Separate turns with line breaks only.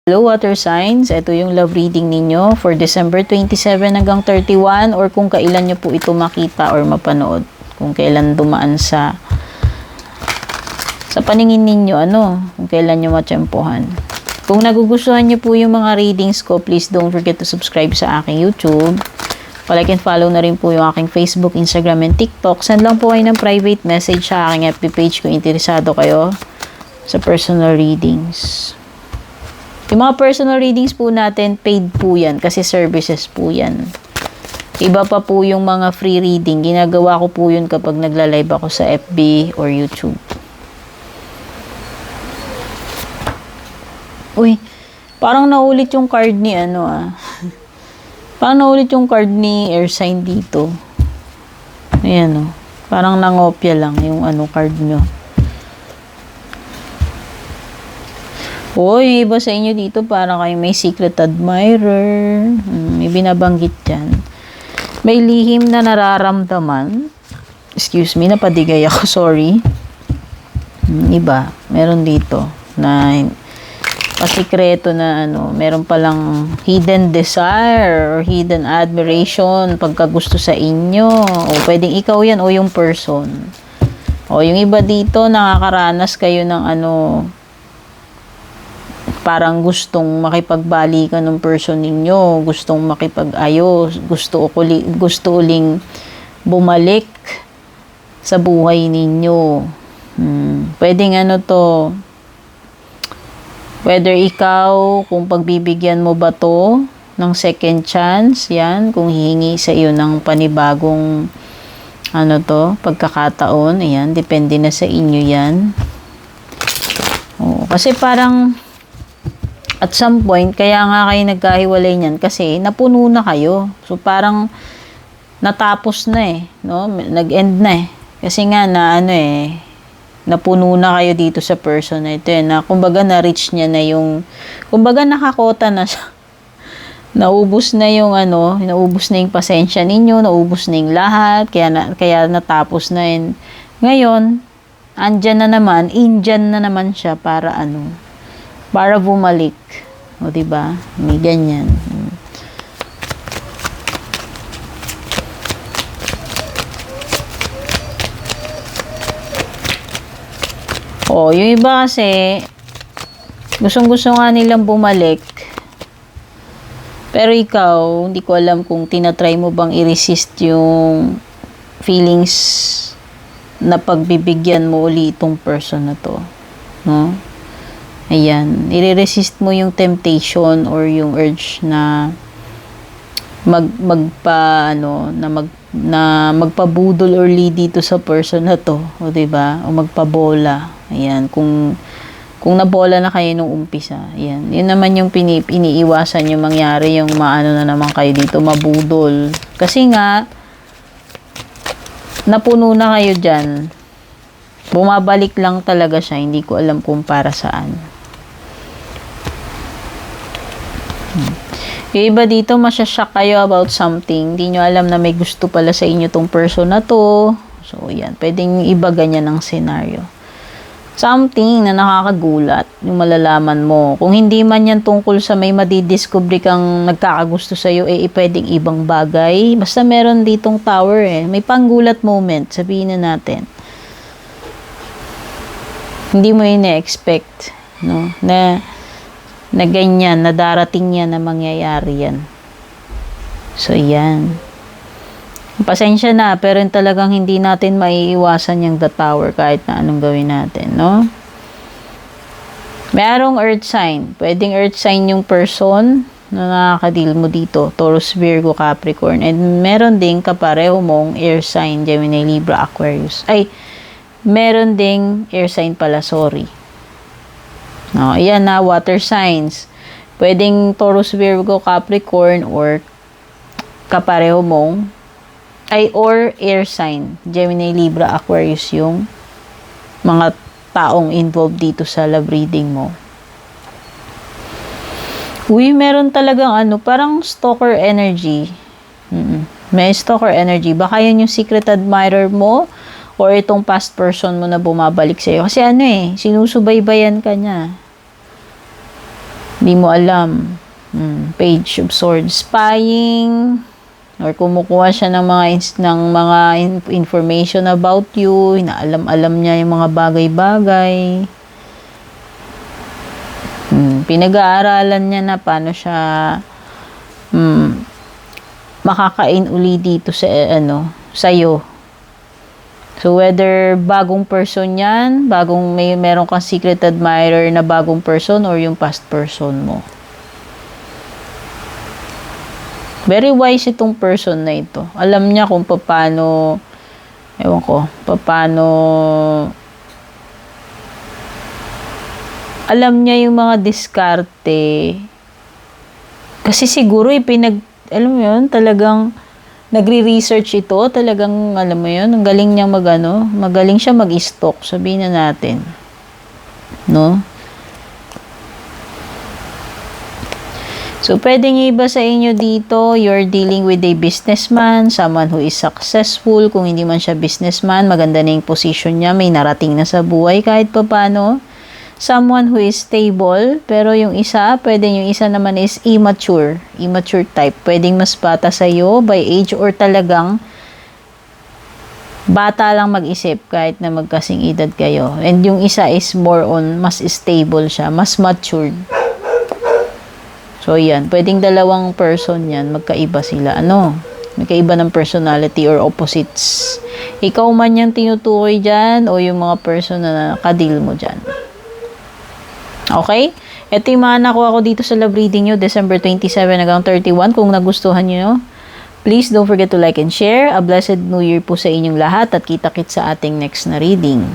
Hello water signs, ito yung love reading ninyo for December 27 hanggang 31 or kung kailan nyo po ito makita or mapanood. Kung kailan dumaan sa paningin ninyo, kung kailan nyo matsempohan. Kung nagugustuhan nyo po yung mga readings ko, please don't forget to subscribe sa aking YouTube. Like and follow na rin po yung aking Facebook, Instagram, and TikTok. Send lang po kayo ng private message sa aking FB page kung interesado kayo sa personal readings. Yung mga personal readings po natin, paid po yan kasi services po yan. Iba pa po yung mga free reading. Ginagawa ko po yun kapag nagla-live ako sa FB or YouTube. Uy, parang naulit yung card ni Parang naulit yung card ni air sign dito. Ayan parang nangopya lang yung card nyo. Uy, iba sa inyo dito, parang kayo may secret admirer. May binabanggit dyan. May lihim na nararamdaman. Excuse me, napadigay ako, sorry. Iba, meron dito na pasikreto na meron palang hidden desire or hidden admiration, pagkagusto sa inyo. O pwedeng ikaw yan o yung person. O yung iba dito, nakakaranas kayo ng parang gustong makipagbalikan ng person ninyo, gustong makipag-ayos, gusto uling bumalik sa buhay ninyo. Pwedeng whether ikaw, kung pagbibigyan mo ba to ng second chance, yan, kung hihingi sa iyo ng panibagong pagkakataon, ayan, depende na sa inyo yan. Kasi parang at some point, kaya nga kayo nagkahiwalay niyan kasi napuno na kayo. So, parang natapos na nag-end na Kasi nga napuno na kayo dito sa person na ito na kumbaga na-reach niya na yung, kumbaga nakakota na siya. Naubos na yung naubos na yung pasensya ninyo, naubos na yung lahat, kaya natapos na yun. Ngayon, indyan na naman siya para para bumalik. O, diba? May ganyan. Yung iba kasi, gustong-gusto nga nilang bumalik. Pero ikaw, hindi ko alam kung tinatry mo bang i-resist yung feelings na pagbibigyan mo uli itong person na to. No? Ayan, i-resist mo yung temptation or yung urge na magpabudol or lead dito sa person na to, o diba? O magpabola. Ayan, kung nabola na kayo nung umpisa. Ayan, yun naman yung iniiwasan yung mangyari, yung na naman kayo dito, mabudol. Kasi nga napuno na kayo dyan. Bumabalik lang talaga siya, hindi ko alam kung para saan. Yung iba dito, masyashock kayo about something. Hindi nyo alam na may gusto pala sa inyo tong person na to. So, yan. Pwedeng iba ganyan ang scenario. Something na nakakagulat, yung malalaman mo. Kung hindi man yan tungkol sa may madidiscovery kang nagkakagusto sa'yo, pwedeng ibang bagay. Basta meron ditong tower May panggulat moment, sabihin na natin. Hindi mo ina-expect, na ganyan, na darating yan, na mangyayari yan. So, yan. Pasensya na, pero talagang hindi natin maiiwasan yung the tower kahit na anong gawin natin, no? Merong earth sign. Pwedeng earth sign yung person na nakakadeal mo dito. Taurus, Virgo, Capricorn. And meron ding kapareho mong air sign, Gemini, Libra, Aquarius. Meron ding air sign pala, sorry. No, ayan na, water signs. Pwedeng Taurus, Virgo, Capricorn, or kapareho mong, or air sign, Gemini, Libra, Aquarius, yung mga taong involved dito sa love reading mo. Uy, meron talagang parang stalker energy. May stalker energy. Baka yan yung secret admirer mo, or itong past person mo na bumabalik sa'yo. Kasi sinusubaybayan ka niya. Hindi mo alam. Page of Swords, spying, or kumukuha siya ng mga information about you, inaalam-alam niya yung mga bagay-bagay. Pinag-aaralan niya na paano siya makakain uli dito sa sa'yo. So whether bagong person 'yan, meron kang secret admirer na bagong person, or yung past person mo. Very wise itong person na ito. Alam niya kung paano, alam niya yung mga diskarte. Kasi siguro alam mo yun, talagang nagre-research ito, talagang, alam mo yun, ang galing niya magaling siya mag-stock, sabihin na natin. No? So, pwedeng iba sa inyo dito, you're dealing with a businessman, someone who is successful. Kung hindi man siya businessman, maganda na yung position niya, may narating na sa buhay kahit paano. Someone who is stable, pero yung isa naman is immature type. Pwedeng mas bata sa'yo by age, or talagang bata lang mag-isip kahit na magkasing edad kayo. And yung isa is more on, mas stable siya, mas matured. So, yan. Pwedeng dalawang person yan. Magkaiba sila. Magkaiba ng personality or opposites. Ikaw man yung tinutukoy dyan, o yung mga person na nakadil mo dyan. Okay? Ito yung mga nakuha ko dito sa love reading nyo, December 27 hanggang 31. Kung nagustuhan nyo, please don't forget to like and share. A blessed New Year po sa inyong lahat, at kita-kits sa ating next na reading.